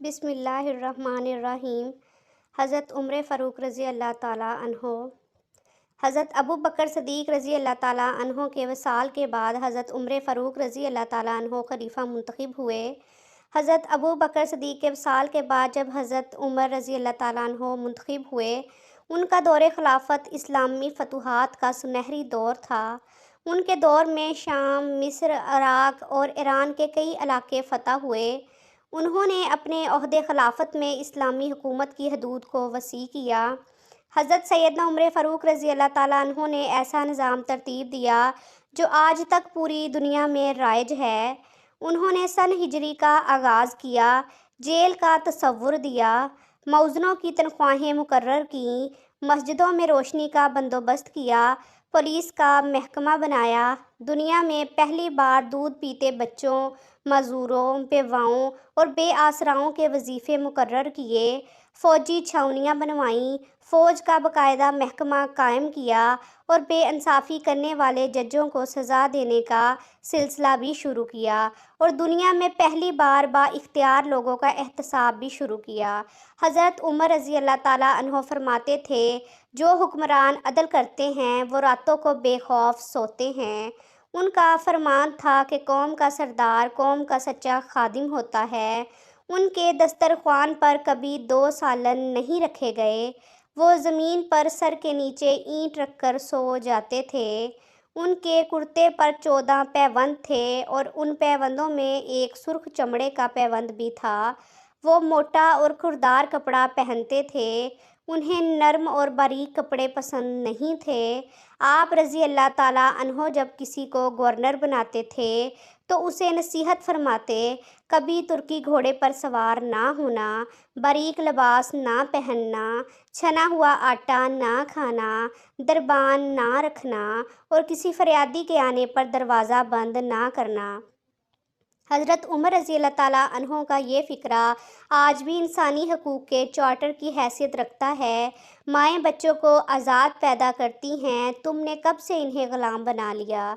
بسم اللہ الرحمن الرحیم۔ حضرت عمر فاروق رضی اللہ تعالیٰ عنہ۔ حضرت ابو بکر صدیق رضی اللہ تعالیٰ عنہ کے وصال کے بعد حضرت عمر فاروق رضی اللہ تعالیٰ عنہ خلیفہ منتخب ہوئے۔ حضرت ابو بکر صدیق کے وصال کے بعد جب حضرت عمر رضی اللہ تعالیٰ عنہ منتخب ہوئے، ان کا دور خلافت اسلامی فتوحات کا سنہری دور تھا۔ ان کے دور میں شام، مصر، عراق اور ایران کے کئی علاقے فتح ہوئے۔ انہوں نے اپنے عہد خلافت میں اسلامی حکومت کی حدود کو وسیع کیا۔ حضرت سیدنا عمر فاروق رضی اللہ تعالیٰ عنہ نے ایسا نظام ترتیب دیا جو آج تک پوری دنیا میں رائج ہے۔ انہوں نے سن ہجری کا آغاز کیا، جیل کا تصور دیا، مؤذنوں کی تنخواہیں مقرر کیں، مسجدوں میں روشنی کا بندوبست کیا، پولیس کا محکمہ بنایا، دنیا میں پہلی بار دودھ پیتے بچوں، معذوروں، بیواؤں اور بے آسراؤں کے وظیفے مقرر کیے، فوجی چھاؤنیاں بنوائیں، فوج کا باقاعدہ محکمہ قائم کیا اور بے انصافی کرنے والے ججوں کو سزا دینے کا سلسلہ بھی شروع کیا اور دنیا میں پہلی بار با اختیار لوگوں کا احتساب بھی شروع کیا۔ حضرت عمر رضی اللہ تعالیٰ عنہ فرماتے تھے، جو حکمران عدل کرتے ہیں وہ راتوں کو بے خوف سوتے ہیں۔ ان کا فرمان تھا کہ قوم کا سردار قوم کا سچا خادم ہوتا ہے۔ ان کے دسترخوان پر کبھی 2 سالن نہیں رکھے گئے۔ وہ زمین پر سر کے نیچے اینٹ رکھ کر سو جاتے تھے۔ ان کے کرتے پر 14 پیوند تھے اور ان پیوندوں میں ایک سرخ چمڑے کا پیوند بھی تھا۔ وہ موٹا اور کھردار کپڑا پہنتے تھے۔ انہیں نرم اور باریک کپڑے پسند نہیں تھے۔ آپ رضی اللہ تعالیٰ عنہ جب کسی کو گورنر بناتے تھے تو اسے نصیحت فرماتے، کبھی ترکی گھوڑے پر سوار نہ ہونا، باریک لباس نہ پہننا، چھنا ہوا آٹا نہ کھانا، دربان نہ رکھنا اور کسی فریادی کے آنے پر دروازہ بند نہ کرنا۔ حضرت عمر رضی اللہ تعالیٰ عنہ کا یہ فقرہ آج بھی انسانی حقوق کے چارٹر کی حیثیت رکھتا ہے۔ مائیں بچوں کو آزاد پیدا کرتی ہیں، تم نے کب سے انہیں غلام بنا لیا؟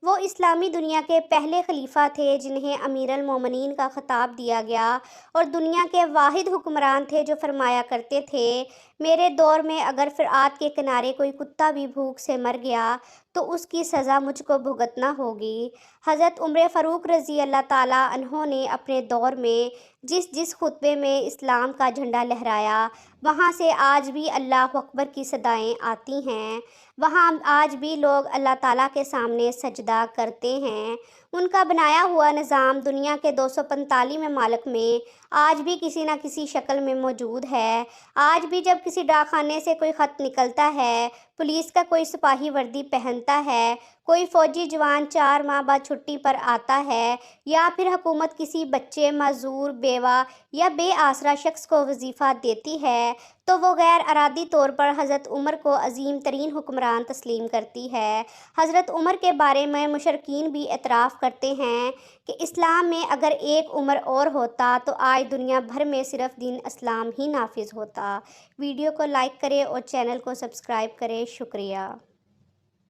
وہ اسلامی دنیا کے پہلے خلیفہ تھے جنہیں امیر المومنین کا خطاب دیا گیا اور دنیا کے واحد حکمران تھے جو فرمایا کرتے تھے، میرے دور میں اگر فرات کے کنارے کوئی کتا بھی بھوک سے مر گیا تو اس کی سزا مجھ کو بھگتنا ہوگی۔ حضرت عمر فاروق رضی اللہ تعالیٰ عنہ نے اپنے دور میں جس خطبے میں اسلام کا جھنڈا لہرایا، وہاں سے آج بھی اللہ اکبر کی صدائیں آتی ہیں، وہاں آج بھی لوگ اللہ تعالیٰ کے سامنے سجدہ کرتے ہیں۔ ان کا بنایا ہوا نظام دنیا کے 245 ممالک میں آج بھی کسی نہ کسی شکل میں موجود ہے۔ آج بھی جب کسی ڈاک خانے سے کوئی خط نکلتا ہے، پولیس کا کوئی سپاہی وردی پہنتا ہے، کوئی فوجی جوان 4 ماہ بعد چھٹی پر آتا ہے، یا پھر حکومت کسی بچے، معذور، بیوہ یا بے آسرا شخص کو وظیفہ دیتی ہے تو وہ غیر ارادی طور پر حضرت عمر کو عظیم ترین حکمران تسلیم کرتی ہے۔ حضرت عمر کے بارے میں مشرکین بھی اعتراف کرتے ہیں کہ اسلام میں اگر ایک عمر اور ہوتا تو آج دنیا بھر میں صرف دین اسلام ہی نافذ ہوتا۔ ویڈیو کو لائک کریں اور چینل کو سبسکرائب کریں۔ شکریہ۔